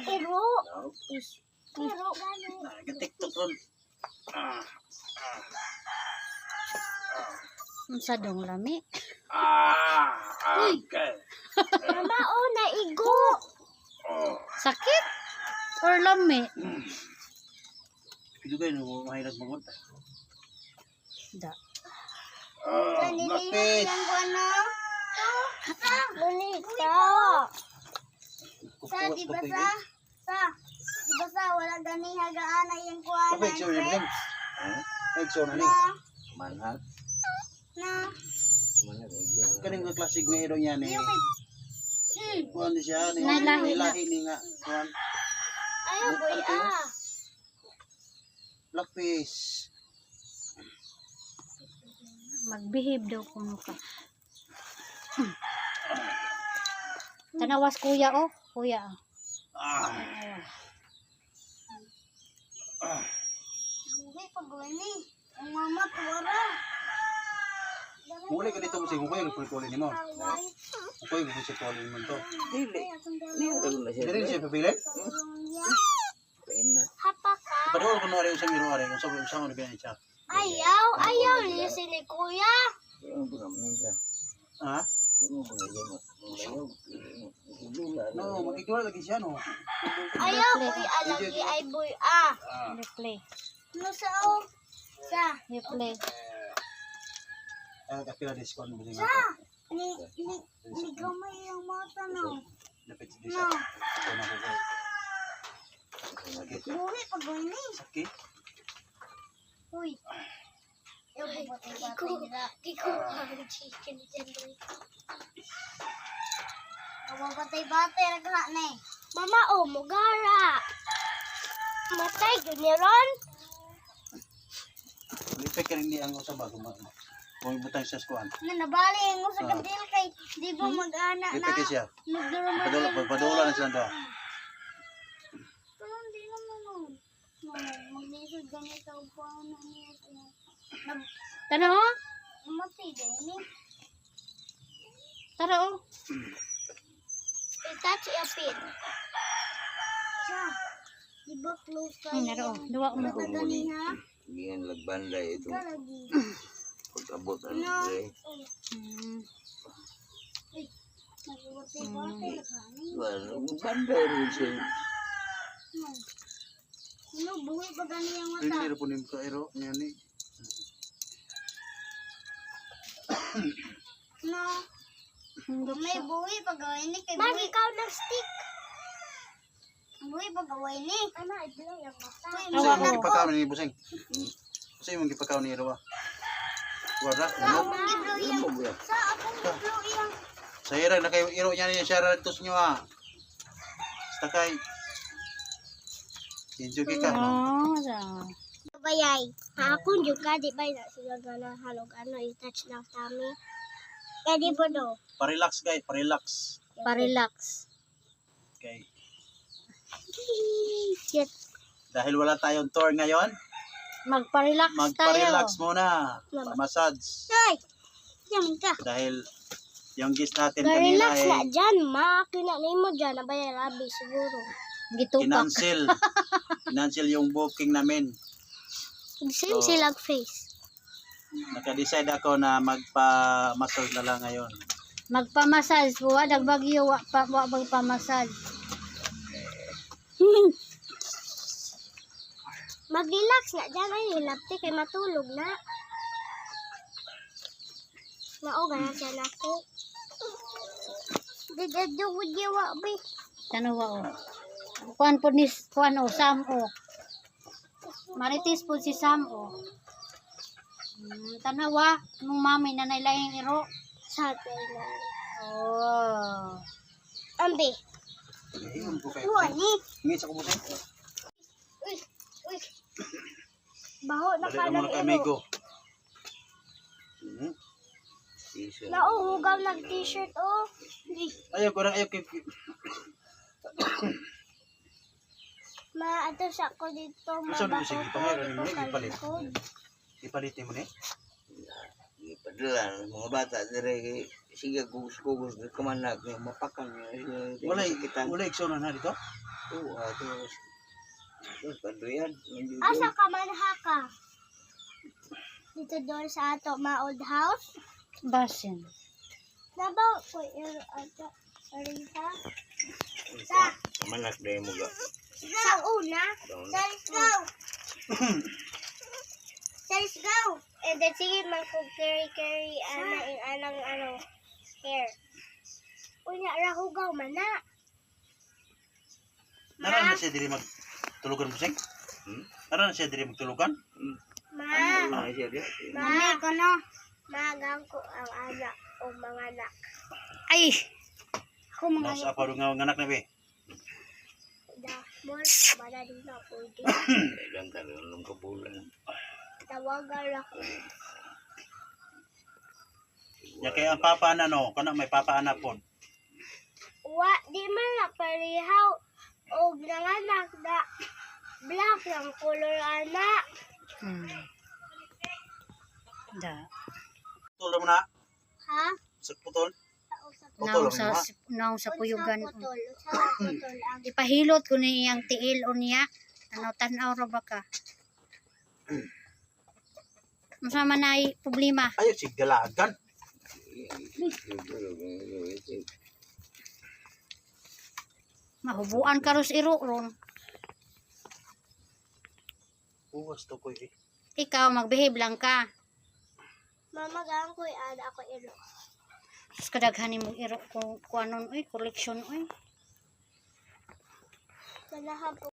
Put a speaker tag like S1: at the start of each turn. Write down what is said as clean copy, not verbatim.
S1: Iro. Iro gani.
S2: Nag-tiktok ron.
S3: Unsa dong lami?
S2: Okay.
S1: Mama, oh, naigo.
S3: Sakit? Or lami?
S2: Ito kayo, mahirap mangot.
S3: Da.
S2: Lapis.
S1: Yang ano? Bonita. Sa, di ba sa, wala gani hagaan na yung kuha
S2: Kapag
S1: na
S2: siya yun,
S1: yung
S2: Exo na ni.
S4: Manhat.
S1: na.
S4: Manhat.
S2: Kaning nga klasik na iro niya ni. Kuhan ni siya.
S3: Nailahi na.
S2: Nilahi ni nga. Kuhan.
S1: Ayaw, boy,
S2: Lapis.
S3: Mag-behave daw kuno ka. Tanawas kuya oh. Kuya.
S1: Buhay pag ni. Ang mama, tuwara.
S2: Muli ka dito mo siya. Kukoy, nagpulikulit ni mo. Kukoy, nagpulikulit mo to.
S4: Dili. Dili na siya.
S2: Dili siya papili?
S4: Kain na.
S1: Hapa ka.
S2: Padol ko na rin sa miro rin. Kung saan mo nabiyaan siya.
S1: Ayaw, lisin ni kuya.
S4: Yung mga mga.
S2: Ha?
S4: Yung mga mga.
S2: No, magkikula lagi siya no.
S1: Ayaw, boy, alagi ay boy,
S3: Replay.
S1: Ano sa o? Sa.
S3: Replay.
S2: Ay, kapila discount mo din
S1: Sa.
S2: ako.
S1: Ni gamay yung mata, no?
S2: Dapat si Disa. Ito na ko kayo. Sakit.
S1: Buhay pag ni.
S2: Sakit.
S1: Uy. Kiko ang chicken dyan. Mapapatay-batay, nagha na eh. Mama, oh, mugara. Matay, guniron.
S2: Lipik ka rin di ang usap ba? Kung ibutang siya skuan.
S1: Nabali mo sa kadil kay di ba mag-ana na.
S2: Lipik ka siya.
S1: Magdurumay.
S2: Padula na sila doon.
S1: Pero hindi naman nun. Maglisod ganit ang paano niya.
S3: Tara oh.
S1: Namatay din eh.
S3: Tara oh.
S1: I-touch i-apit. Siya. Di ba close tayo?
S3: Ay naro oh. Duwa mo.
S1: Gani ha?
S4: Ganyan lagbanda ito.
S1: Galagi.
S4: Pagkabot ang
S1: No.
S4: gray.
S1: Nagbuti-buti nagani.
S4: Wala. Banda rin siya.
S1: Ano, buhay ba gani ang
S2: Hindi
S1: mata?
S2: rin po ni Kairo. Niyan ni.
S1: No.
S3: Hindot
S1: May
S3: siya.
S1: buhay pag gawin ni. Mag, ikaw ng stick. Buhay pag gawin ni. Ano, ito lang yung mata.
S2: Kasi yung gipakaw ni Buseng. Kasi yung gipakaw ni Iro. Wala.
S1: Sa akong giblo iyang. Sa akong giblo iyang.
S2: Sa hirag na kayo Iro niya niya siya ratos nyo ha. Basta kay. Injuki ka.
S3: Oh, sa.
S1: Bayay. Hakon juga di ba na sila gana halog ano i-touch lang sa amin. Kaya di ba do?
S2: Pa-relax guys. Pa-relax.
S3: Pa-relax.
S2: Okay.
S1: Shit.
S2: Dahil wala tayong tour ngayon.
S3: Magpa-relax tayo.
S2: Magpa-relax muna. Pa-massage.
S1: Ay! Diyan ka.
S2: Dahil yung guest natin kanina
S1: Ga-relax na
S2: ay
S1: dyan. Makakina na mo dyan. Nabaya labi siguro.
S3: Gitupak.
S2: Kinancel yung booking namin.
S1: Same
S2: So,
S1: silag face.
S2: Naka-decide ako na magpa-massage na lang ngayon.
S3: Magpa-massage. Wa dagbagyo wa magpa-massage.
S1: Mag-relax na dyan. Ay, hilapti kay matulog na. Naoga na dyan ako. Diyawa, be.
S3: Tanawa oh. Kuan po ni kuan oh Sam oh. Marites po si Sam oh. Tanawa nung mami na nailayang iro.
S1: Sa na.
S3: Oh.
S1: Ambi.
S2: Iyon ko kayo.
S1: Buwan ni.
S2: Ngis ako mo tayo.
S1: Uy. Uy. Baho na
S2: Balik
S1: ka
S2: naman
S1: ng
S2: ka
S1: iro.
S2: amigo.
S1: Nauhugaw ng t-shirt, oh.
S2: Ayaw ko lang, ayaw kay...
S1: Maatos ako dito,
S2: Saan
S1: mabaho
S2: sige,
S1: ko,
S2: pangalan
S1: di
S2: mo
S1: ko
S2: ni, ipalit.
S1: kalikod.
S2: Ipalitin mo ni?
S4: Padala mga bata dire sige kugos na kamanak mapakan
S2: Wala ikso na dito?
S4: Oo, ato. Tapos paduyan.
S1: Asa ka manha ka? Dito doon sa ato maod house.
S3: Basin.
S1: Nabaw ko iro ato. Sorry ha.
S4: Manak na mo ga.
S1: Sa una. Let's go. Let's go. And then sige man ko carry anang hair. Unya ra hugaw man na.
S2: Naran na siya diri magtulugan busing? Naran na siya diri magtulugan?
S1: Ma.
S4: Ah, siya dia.
S3: Mami ko no.
S1: Magang ko ang anak o mga anak.
S3: Ay. Ako mga
S2: Nasa pa nga anak na be.
S1: Dahmol, bala din na pwede.
S4: Ilang talong kabulan.
S1: Tawagan ako.
S2: Ya kay ang papa na no, kana may papa na pod.
S1: Wa, di man na parihaw. O nanganak na black ng color anak.
S3: Da.
S2: Putol mo na.
S1: Ha?
S2: Sa putol.
S3: Naong
S2: Putol
S3: sa
S2: mo.
S3: naong sa puyugan.
S1: Putol. Sa putol ang
S3: Ipahilot ko ni iyang tiil o niya. Ano, tanaw ra ba ka? Masama na ay problema.
S2: Ayo si galagan.
S3: Mahubuan ka ros iro ron.
S2: Uwas to ko eh.
S3: Ikaw, magbehave lang ka.
S1: mamagang ko ada ako ilo.
S3: Tapos kadaghanin mo iro kung anon, koleksyon,
S1: Kanahan po